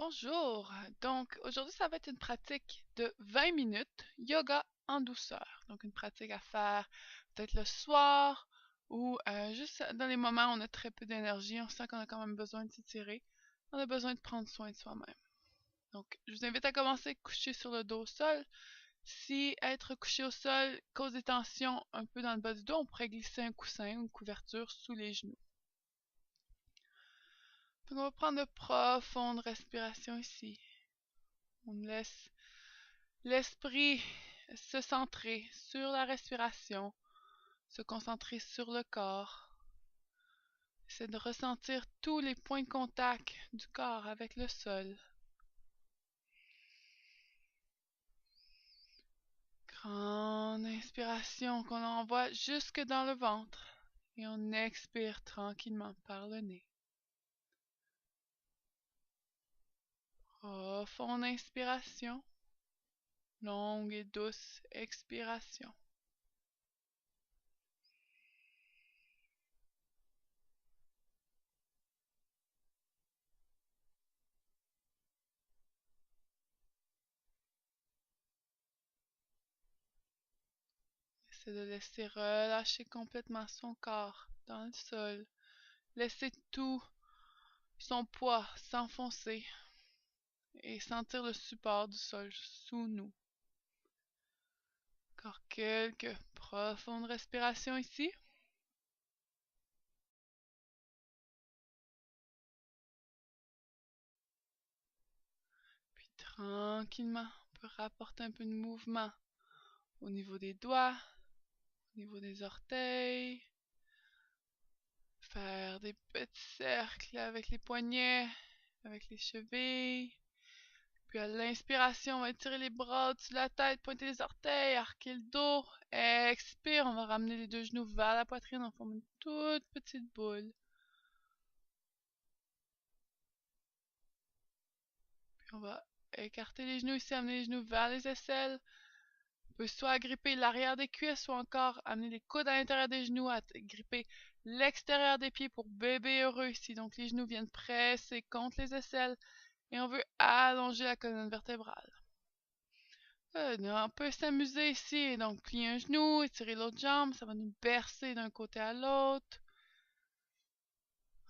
Bonjour! Donc, aujourd'hui, ça va être une pratique de 20 minutes, yoga en douceur. Donc, une pratique à faire peut-être le soir ou juste dans les moments où on a très peu d'énergie, on sent qu'on a quand même besoin de s'étirer, on a besoin de prendre soin de soi-même. Donc, je vous invite à commencer couché sur le dos au sol. Si être couché au sol cause des tensions un peu dans le bas du dos, on pourrait glisser un coussin ou une couverture sous les genoux. Donc, on va prendre de profondes respirations ici. On laisse l'esprit se centrer sur la respiration, se concentrer sur le corps. C'est de ressentir tous les points de contact du corps avec le sol. Grande inspiration qu'on envoie jusque dans le ventre et on expire tranquillement par le nez. Profonde inspiration, longue et douce expiration. C'est de laisser relâcher complètement son corps dans le sol. Laisser tout son poids s'enfoncer et sentir le support du sol sous nous. Encore quelques profondes respirations ici. Puis tranquillement, on peut rapporter un peu de mouvement au niveau des doigts, au niveau des orteils. Faire des petits cercles avec les poignets, avec les chevilles. Puis à l'inspiration, on va étirer les bras au-dessus de la tête, pointer les orteils, arquer le dos. Expire, on va ramener les deux genoux vers la poitrine, on forme une toute petite boule. Puis on va écarter les genoux ici, amener les genoux vers les aisselles. On peut soit gripper l'arrière des cuisses, soit encore amener les coudes à l'intérieur des genoux, à gripper l'extérieur des pieds pour bébé heureux ici. Donc les genoux viennent presser contre les aisselles et on veut allonger la colonne vertébrale. On peut s'amuser ici, donc plier un genou, étirer l'autre jambe, ça va nous bercer d'un côté à l'autre.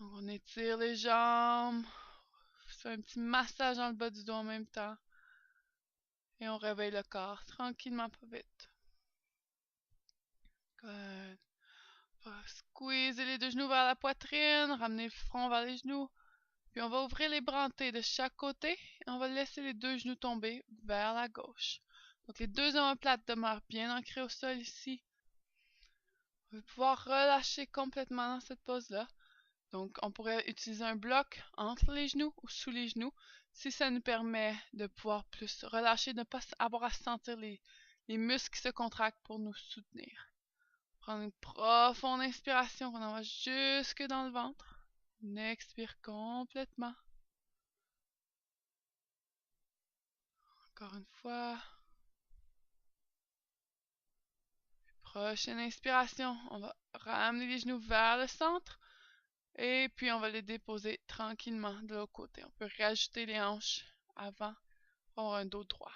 Donc on étire les jambes, on fait un petit massage dans le bas du dos en même temps. Et on réveille le corps tranquillement, pas vite. Good. On va squeezer les deux genoux vers la poitrine, ramener le front vers les genoux. Puis on va ouvrir les bras de chaque côté et on va laisser les deux genoux tomber vers la gauche. Donc les deux omoplates demeurent bien ancrées au sol ici. On va pouvoir relâcher complètement dans cette pose-là. Donc on pourrait utiliser un bloc entre les genoux ou sous les genoux si ça nous permet de pouvoir plus relâcher, de ne pas avoir à sentir les muscles qui se contractent pour nous soutenir. Prendre une profonde inspiration qu'on envoie jusque dans le ventre. On expire complètement. Encore une fois. Prochaine inspiration, on va ramener les genoux vers le centre et puis on va les déposer tranquillement de l'autre côté. On peut réajuster les hanches avant pour avoir un dos droit.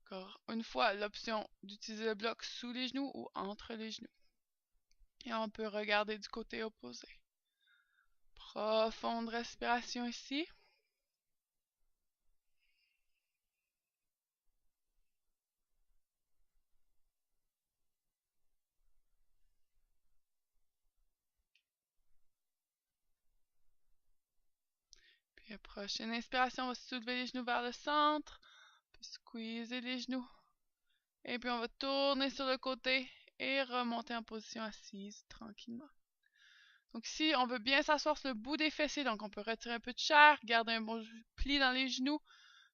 Encore une fois, l'option d'utiliser le bloc sous les genoux ou entre les genoux. Et on peut regarder du côté opposé. Profonde respiration ici. Puis la prochaine inspiration, on va soulever les genoux vers le centre. Puis squeezer les genoux. Et puis on va tourner sur le côté et remonter en position assise tranquillement. Donc ici, on veut bien s'asseoir sur le bout des fessiers, donc on peut retirer un peu de chair, garder un bon pli dans les genoux,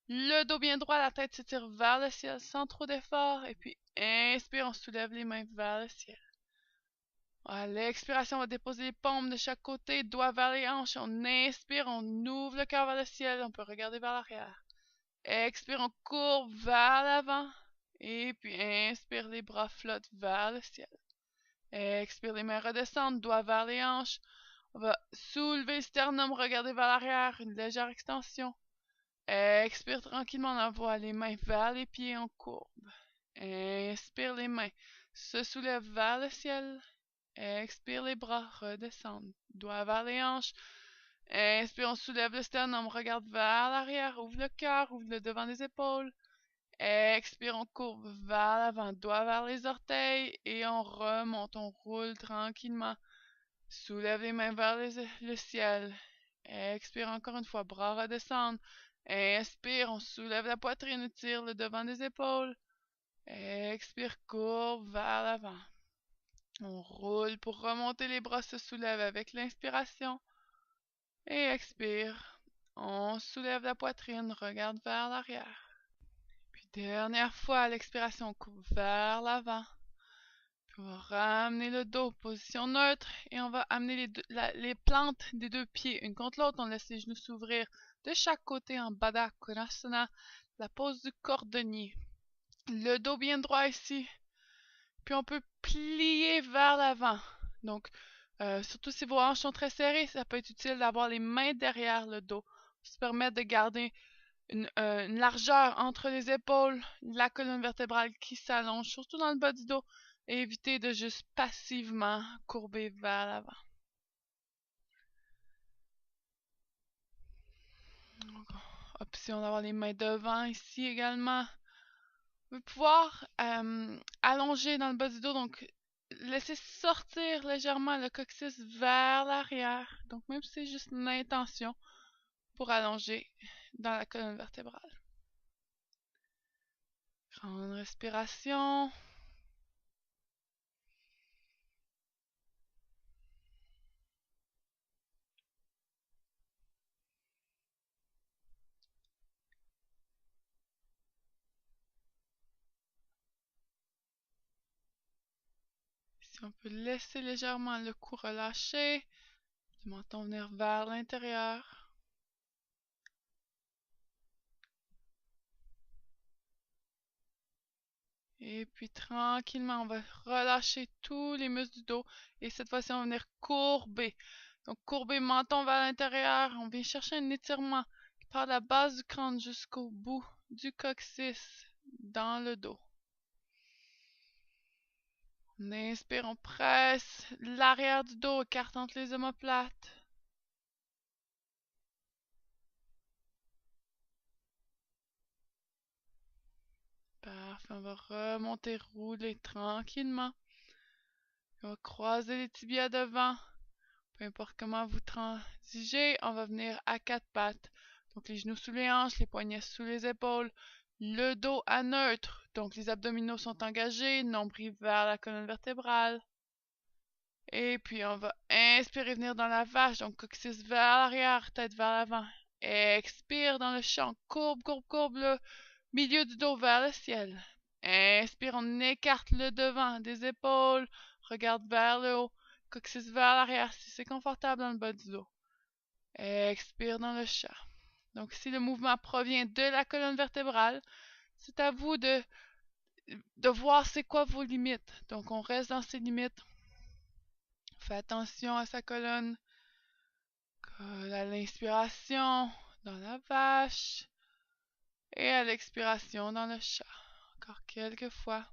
le dos bien droit, la tête s'étire vers le ciel sans trop d'effort, et puis inspire, on soulève les mains vers le ciel. À l'expiration, on va déposer les paumes de chaque côté, doigts vers les hanches, on inspire, on ouvre le cœur vers le ciel, on peut regarder vers l'arrière. Expire, on courbe vers l'avant, et puis inspire, les bras flottent vers le ciel. Expire, les mains redescendent, doigts vers les hanches. On va soulever le sternum, regarder vers l'arrière, une légère extension. Expire tranquillement, on envoie les mains vers les pieds en courbe. Inspire, les mains se soulèvent vers le ciel. Expire, les bras redescendent, doigts vers les hanches. Inspire, on soulève le sternum, on regarde vers l'arrière, ouvre le cœur, ouvre le devant des épaules. Expire, on courbe vers l'avant, doigts vers les orteils et on remonte, on roule tranquillement. Soulève les mains vers le ciel. Expire encore une fois, bras redescendent. Inspire, on soulève la poitrine, tire le devant des épaules. Expire, courbe vers l'avant. On roule pour remonter, les bras se soulèvent avec l'inspiration. Et expire. On soulève la poitrine, regarde vers l'arrière. Puis dernière fois, à l'expiration, on courbe vers l'avant. Puis on va ramener le dos, position neutre, et on va amener les plantes des deux pieds une contre l'autre. On laisse les genoux s'ouvrir de chaque côté en Baddha Konasana, la pose du cordonnier. Le dos bien droit ici. Puis on peut plier vers l'avant. Donc, surtout si vos hanches sont très serrées, ça peut être utile d'avoir les mains derrière le dos. Ça se permet de garder une largeur entre les épaules, la colonne vertébrale qui s'allonge, surtout dans le bas du dos, et éviter de juste passivement courber vers l'avant. Option d'avoir les mains devant ici également. Vous pouvez pouvoir allonger dans le bas du dos, donc laissez sortir légèrement le coccyx vers l'arrière. Donc même si c'est juste une intention pour allonger dans la colonne vertébrale. Grande respiration. Si on peut laisser légèrement le cou relâché, le menton venir vers l'intérieur. Et puis tranquillement, on va relâcher tous les muscles du dos. Et cette fois-ci, on va venir courber. Donc courber, menton vers l'intérieur. On vient chercher un étirement qui part de la base du crâne jusqu'au bout du coccyx dans le dos. On inspire, on presse l'arrière du dos, écarte entre les omoplates. Parfait, on va remonter, rouler tranquillement. On va croiser les tibias devant. Peu importe comment vous transigez, on va venir à quatre pattes. Donc les genoux sous les hanches, les poignets sous les épaules, le dos à neutre. Donc les abdominaux sont engagés, nombril vers la colonne vertébrale. Et puis on va inspirer, venir dans la vache. Donc coccyx vers l'arrière, tête vers l'avant. Expire dans le champ, courbe, courbe, courbe le milieu du dos vers le ciel. Inspire, on écarte le devant des épaules, regarde vers le haut. Coccyx vers l'arrière si c'est confortable dans le bas du dos. Expire dans le chat. Donc si le mouvement provient de la colonne vertébrale, c'est à vous de voir c'est quoi vos limites. Donc on reste dans ces limites. On fait attention à sa colonne. À l'inspiration dans la vache et à l'expiration dans le chat. Encore quelques fois.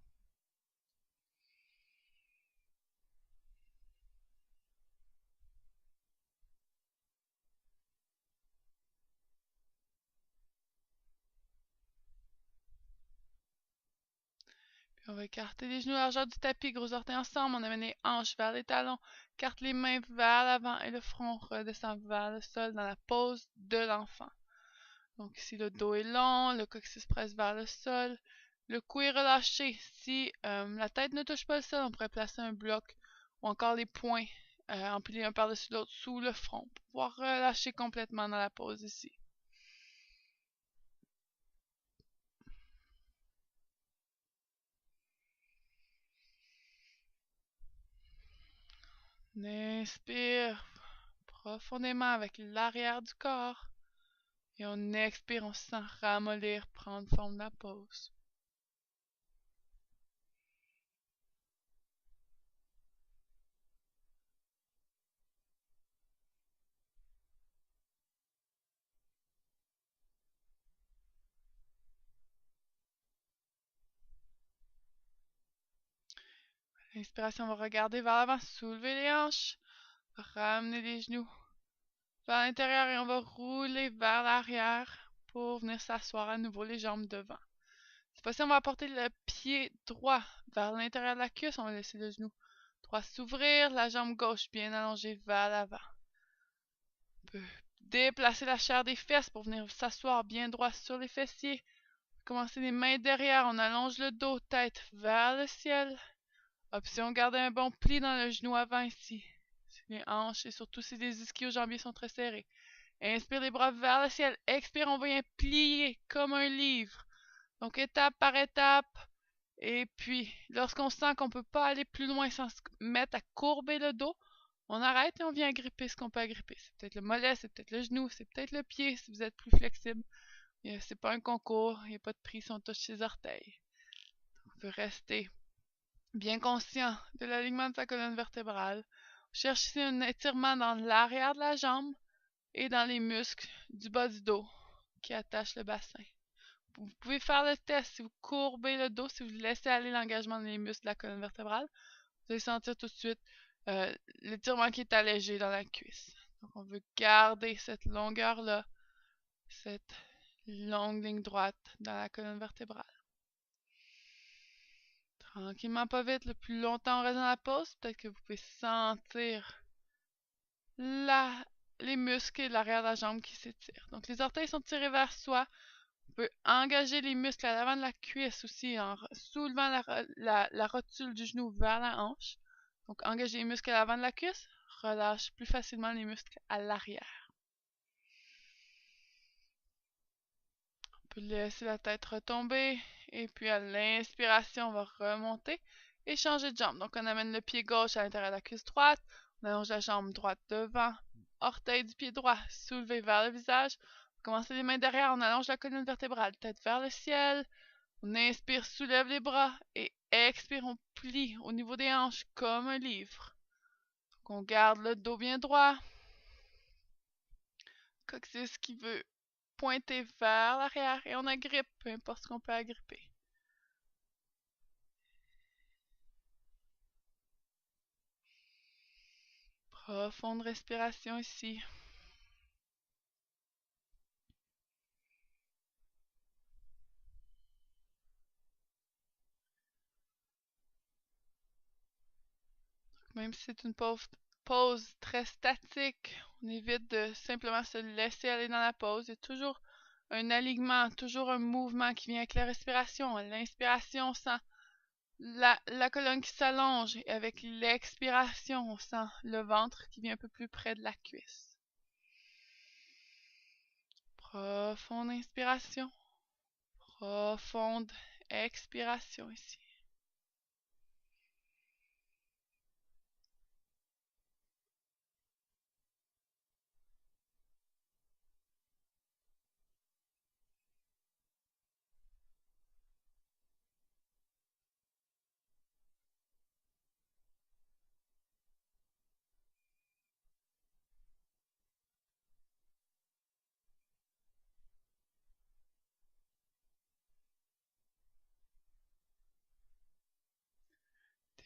On va écarter les genoux largeur du tapis, gros orteils ensemble. On amène les hanches vers les talons. Carte les mains vers l'avant et le front redescend vers le sol dans la pose de l'enfant. Donc ici, le dos est long, le coccyx presse vers le sol. Le cou est relâché. Si la tête ne touche pas le sol, on pourrait placer un bloc ou encore les poings empilés un par-dessus l'autre sous le front pour pouvoir relâcher complètement dans la pose ici. On inspire profondément avec l'arrière du corps. Et on expire, on se sent ramollir, prendre forme de la pose. Inspiration, on va regarder vers l'avant, soulever les hanches, ramener les genoux vers l'intérieur et on va rouler vers l'arrière pour venir s'asseoir à nouveau, les jambes devant. Cette fois-ci, on va apporter le pied droit vers l'intérieur de la cuisse, on va laisser le genou droit s'ouvrir, la jambe gauche bien allongée vers l'avant. On peut déplacer la chair des fesses pour venir s'asseoir bien droit sur les fessiers. Commencer les mains derrière, on allonge le dos, tête vers le ciel. Option, garder un bon pli dans le genou avant ici. Si les hanches et surtout si les ischio-jambiers sont très serrés. Inspire les bras vers le ciel. Expire, on vient plier comme un livre. Donc étape par étape. Et puis, lorsqu'on sent qu'on ne peut pas aller plus loin sans se mettre à courber le dos, on arrête et on vient agripper ce qu'on peut agripper. C'est peut-être le mollet, c'est peut-être le genou, c'est peut-être le pied si vous êtes plus flexible. C'est pas un concours, il n'y a pas de prix si on touche ses orteils. On peut rester bien conscient de l'alignement de sa colonne vertébrale. Cherche ici un étirement dans l'arrière de la jambe et dans les muscles du bas du dos qui attachent le bassin. Vous pouvez faire le test si vous courbez le dos, si vous laissez aller l'engagement dans les muscles de la colonne vertébrale. Vous allez sentir tout de suite l'étirement qui est allégé dans la cuisse. Donc on veut garder cette longueur-là, cette longue ligne droite dans la colonne vertébrale. Tranquillement, pas vite, le plus longtemps on reste dans la pause, peut-être que vous pouvez sentir les muscles et l'arrière de la jambe qui s'étirent. Donc les orteils sont tirés vers soi. On peut engager les muscles à l'avant de la cuisse aussi en soulevant la rotule du genou vers la hanche. Donc engager les muscles à l'avant de la cuisse, relâche plus facilement les muscles à l'arrière. On peut laisser la tête retomber et puis à l'inspiration, on va remonter et changer de jambe. Donc on amène le pied gauche à l'intérieur de la cuisse droite, on allonge la jambe droite devant, orteil du pied droit soulevé vers le visage. On commence les mains derrière, on allonge la colonne vertébrale, tête vers le ciel. On inspire, soulève les bras et expire, on plie au niveau des hanches comme un livre. Donc on garde le dos bien droit. Coccyx qui veut pointer vers l'arrière et on agrippe, peu importe ce qu'on peut agripper. Profonde respiration ici. Même si c'est une pause très statique, on évite de simplement se laisser aller dans la pause. Il y a toujours un alignement, toujours un mouvement qui vient avec la respiration. À l'inspiration, on sent la colonne qui s'allonge et avec l'expiration, on sent le ventre qui vient un peu plus près de la cuisse. Profonde inspiration, profonde expiration ici.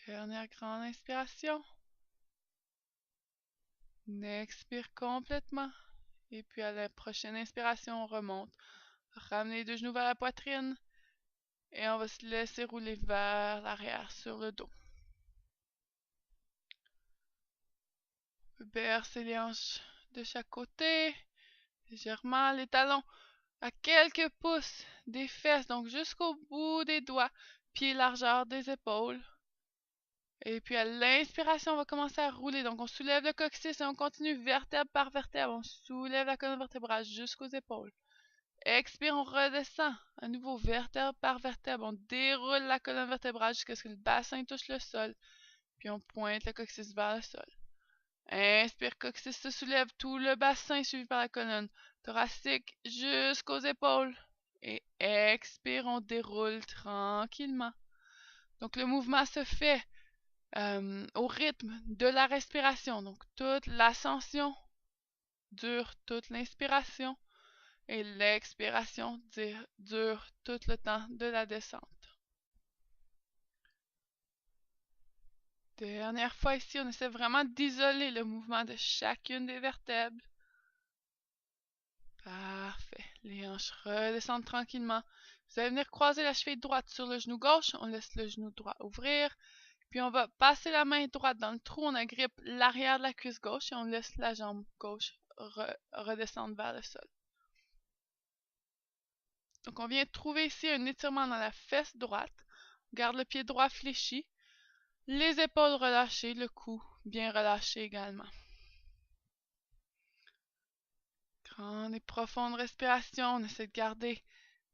Dernière grande inspiration. On expire complètement. Et puis à la prochaine inspiration, on remonte. Ramenez les deux genoux vers la poitrine. Et on va se laisser rouler vers l'arrière sur le dos. On peut bercer les hanches de chaque côté. Légèrement les talons à quelques pouces des fesses. Donc jusqu'au bout des doigts. Pieds largeur des épaules. Et puis à l'inspiration, on va commencer à rouler. Donc on soulève le coccyx et on continue vertèbre par vertèbre. On soulève la colonne vertébrale jusqu'aux épaules. Expire, on redescend. À nouveau, vertèbre par vertèbre. On déroule la colonne vertébrale jusqu'à ce que le bassin touche le sol. Puis on pointe le coccyx vers le sol. Inspire, coccyx se soulève, tout le bassin suivi par la colonne thoracique jusqu'aux épaules. Et expire, on déroule tranquillement. Donc le mouvement se fait au rythme de la respiration. Donc toute l'ascension dure toute l'inspiration et l'expiration dure tout le temps de la descente. Dernière fois ici, on essaie vraiment d'isoler le mouvement de chacune des vertèbres. Parfait. Les hanches redescendent tranquillement. Vous allez venir croiser la cheville droite sur le genou gauche. On laisse le genou droit ouvrir. Puis on va passer la main droite dans le trou. On agrippe l'arrière de la cuisse gauche et on laisse la jambe gauche redescendre vers le sol. Donc on vient trouver ici un étirement dans la fesse droite. On garde le pied droit fléchi. Les épaules relâchées, le cou bien relâché également. Grande et profonde respiration. On essaie de garder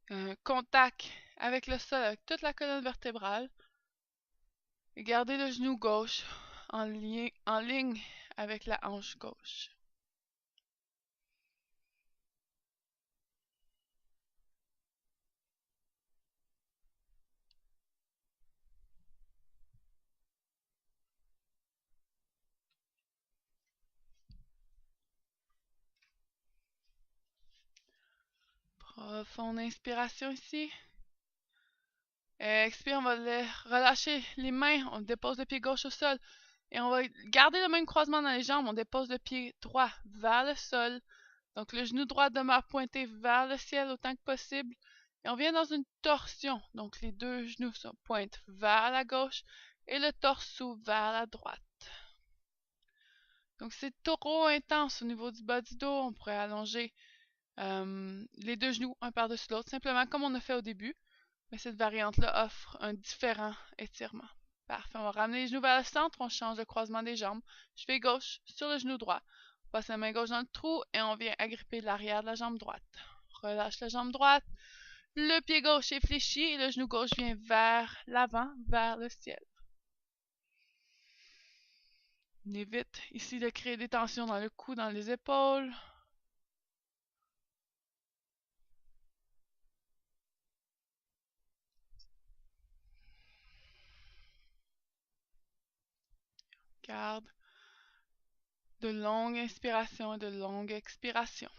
un contact avec le sol, avec toute la colonne vertébrale. Et garder le genou gauche en ligne avec la hanche gauche. Profonde inspiration ici. Expire, on va relâcher les mains. On dépose le pied gauche au sol. Et on va garder le même croisement dans les jambes. On dépose le pied droit vers le sol. Donc le genou droit demeure pointé vers le ciel autant que possible. Et on vient dans une torsion. Donc les deux genoux pointent vers la gauche et le torse s'ouvre vers la droite. Donc c'est trop intense au niveau du bas du dos. On pourrait allonger les deux genoux un par-dessus l'autre, simplement comme on a fait au début. Mais cette variante-là offre un différent étirement. Parfait, on va ramener les genoux vers le centre, on change le croisement des jambes. Cheville gauche sur le genou droit. On passe la main gauche dans le trou et on vient agripper l'arrière de la jambe droite. Relâche la jambe droite. Le pied gauche est fléchi et le genou gauche vient vers l'avant, vers le ciel. On évite ici de créer des tensions dans le cou, dans les épaules. Garde de longues inspirations et de longues expirations.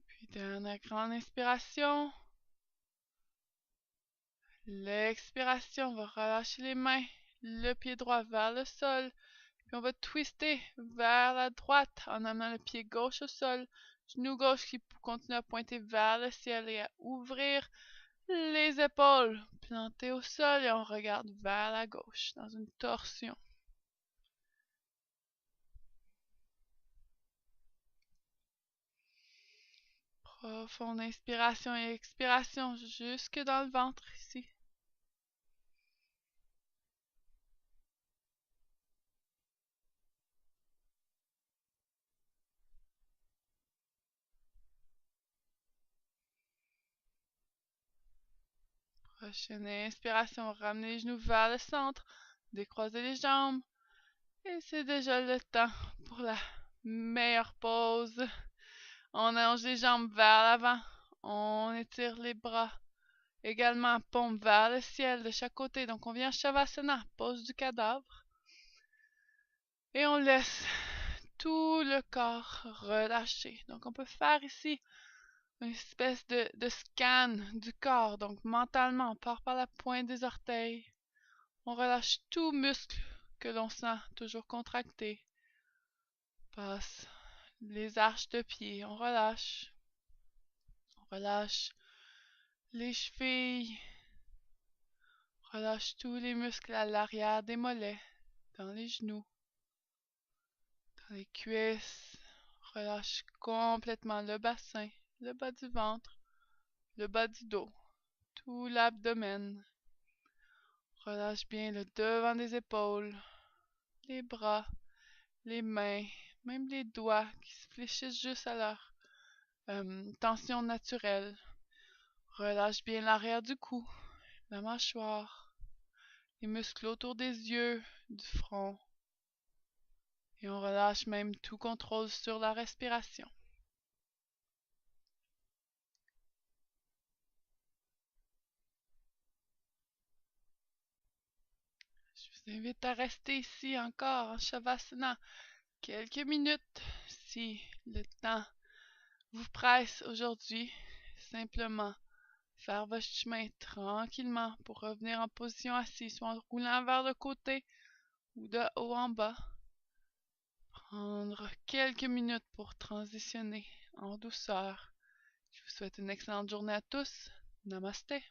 Puis dernière grande inspiration. L'expiration, on va relâcher les mains, le pied droit vers le sol. Puis on va twister vers la droite en amenant le pied gauche au sol. Genou gauche qui continue à pointer vers le ciel et à ouvrir les épaules plantées au sol et on regarde vers la gauche dans une torsion. Profonde inspiration et expiration jusque dans le ventre ici. Prochaine inspiration, ramenez les genoux vers le centre, décroisez les jambes. Et c'est déjà le temps pour la meilleure pause. On allonge les jambes vers l'avant. On étire les bras. Également, paume vers le ciel de chaque côté. Donc on vient Shavasana, pose du cadavre. Et on laisse tout le corps relâcher. Donc on peut faire ici une espèce de scan du corps. Donc mentalement, on part par la pointe des orteils. On relâche tout muscle que l'on sent toujours contracté. Passe les arches de pied, on relâche. On relâche les chevilles. On relâche tous les muscles à l'arrière des mollets, dans les genoux, dans les cuisses. On relâche complètement le bassin, le bas du ventre, le bas du dos, tout l'abdomen. Relâche bien le devant des épaules, les bras, les mains, même les doigts qui se fléchissent juste à leur tension naturelle. Relâche bien l'arrière du cou, la mâchoire, les muscles autour des yeux, du front. Et on relâche même tout contrôle sur la respiration. vous invite à rester ici encore en Shavasana quelques minutes si le temps vous presse aujourd'hui. Simplement faire votre chemin tranquillement pour revenir en position assise, soit en roulant vers le côté ou de haut en bas. Prendre quelques minutes pour transitionner en douceur. Je vous souhaite une excellente journée à tous. Namasté.